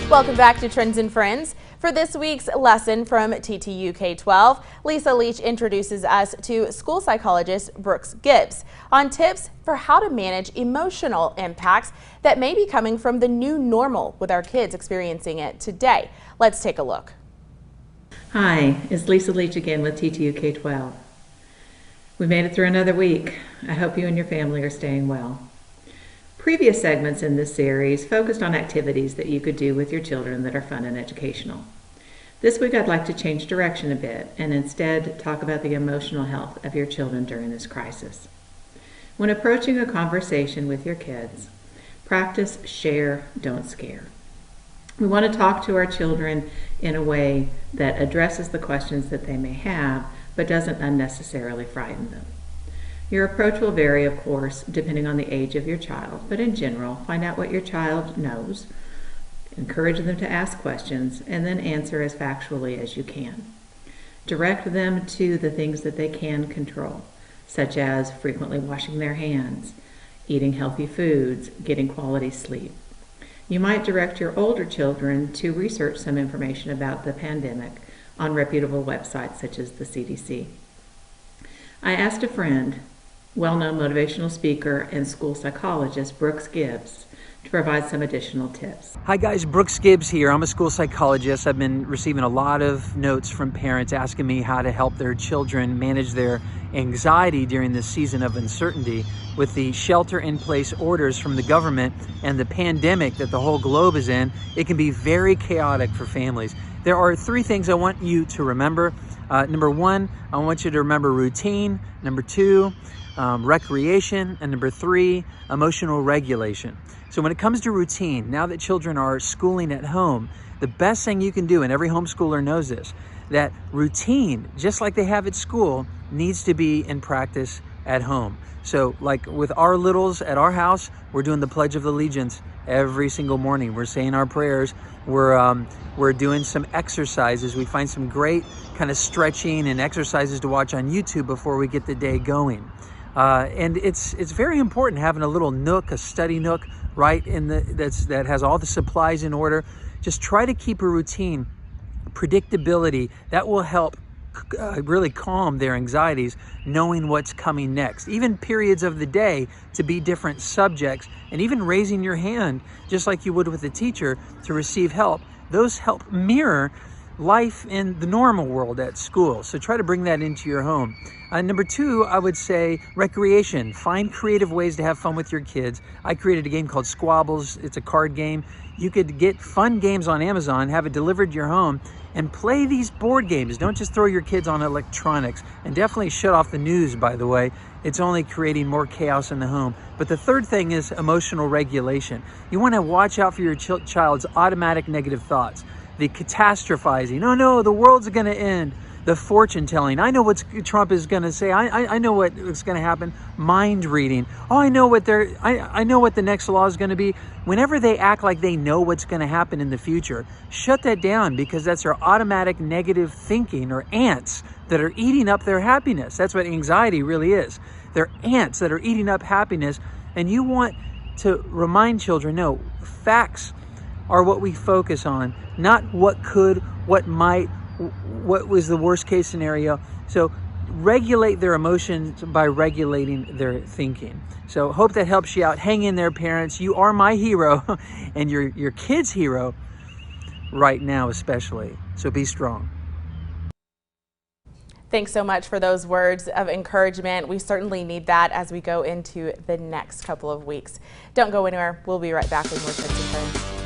Welcome back to Trends and Friends. For this week's lesson from TTU K-12, Lisa Leach introduces us to school psychologist Brooks Gibbs on tips for how to manage emotional impacts that may be coming from the new normal with our kids experiencing it today. Let's take a look. Hi, it's Lisa Leach again with TTU K-12. We made it through another week. I hope you and your family are staying well. Previous segments in this series focused on activities that you could do with your children that are fun and educational. This week I'd like to change direction a bit and instead talk about the emotional health of your children during this crisis. When approaching a conversation with your kids, practice share, don't scare. We want to talk to our children in a way that addresses the questions that they may have, but doesn't unnecessarily frighten them. Your approach will vary, of course, depending on the age of your child, but in general, find out what your child knows, encourage them to ask questions, and then answer as factually as you can. Direct them to the things that they can control, such as frequently washing their hands, eating healthy foods, getting quality sleep. You might direct your older children to research some information about the pandemic on reputable websites such as the CDC. I asked a friend, well-known motivational speaker and school psychologist Brooks Gibbs, to provide some additional tips. Hi guys, Brooks Gibbs here. I'm a school psychologist. I've been receiving a lot of notes from parents asking me how to help their children manage their anxiety during this season of uncertainty. With the shelter-in-place orders from the government and the pandemic that the whole globe is in, it can be very chaotic for families. There are three things I want you to remember. Number one, I want you to remember routine. Number two, recreation. And number three, emotional regulation. So when it comes to routine, now that children are schooling at home, the best thing you can do, and every homeschooler knows this, that routine, just like they have at school, needs to be in practice at home. So like with our littles at our house, we're doing the Pledge of Allegiance every single morning. We're saying our prayers. We're doing some exercises. We find some great kind of stretching and exercises to watch on YouTube before we get the day going. And it's very important having a little nook, a study nook, right in that has all the supplies in order. Just try to keep a routine, predictability. That will help really calm their anxieties, knowing what's coming next. Even periods of the day to be different subjects, and even raising your hand, just like you would with a teacher, to receive help. Those help mirror life in the normal world at school. So try to bring that into your home. Number two, I would say recreation. Find creative ways to have fun with your kids. I created a game called Squabbles. It's a card game. You could get fun games on Amazon, have it delivered to your home, and play these board games. Don't just throw your kids on electronics. And definitely shut off the news, by the way. It's only creating more chaos in the home. But the third thing is emotional regulation. You want to watch out for your child's automatic negative thoughts. The catastrophizing, oh no, the world's gonna end. The fortune telling, I know what Trump is gonna say, I know what's gonna happen. Mind reading, oh, I know what I know what the next law is gonna be. Whenever they act like they know what's gonna happen in the future, shut that down, because that's their automatic negative thinking, or ants that are eating up their happiness. That's what anxiety really is. They're ants that are eating up happiness, and you want to remind children, no, facts are what we focus on, not what could, what might, what was the worst case scenario. So regulate their emotions by regulating their thinking. So hope that helps you out. Hang in there, parents. You are my hero and your kid's hero right now especially. So be strong. Thanks so much for those words of encouragement. We certainly need that as we go into the next couple of weeks. Don't go anywhere. We'll be right back with more Trends and Friends.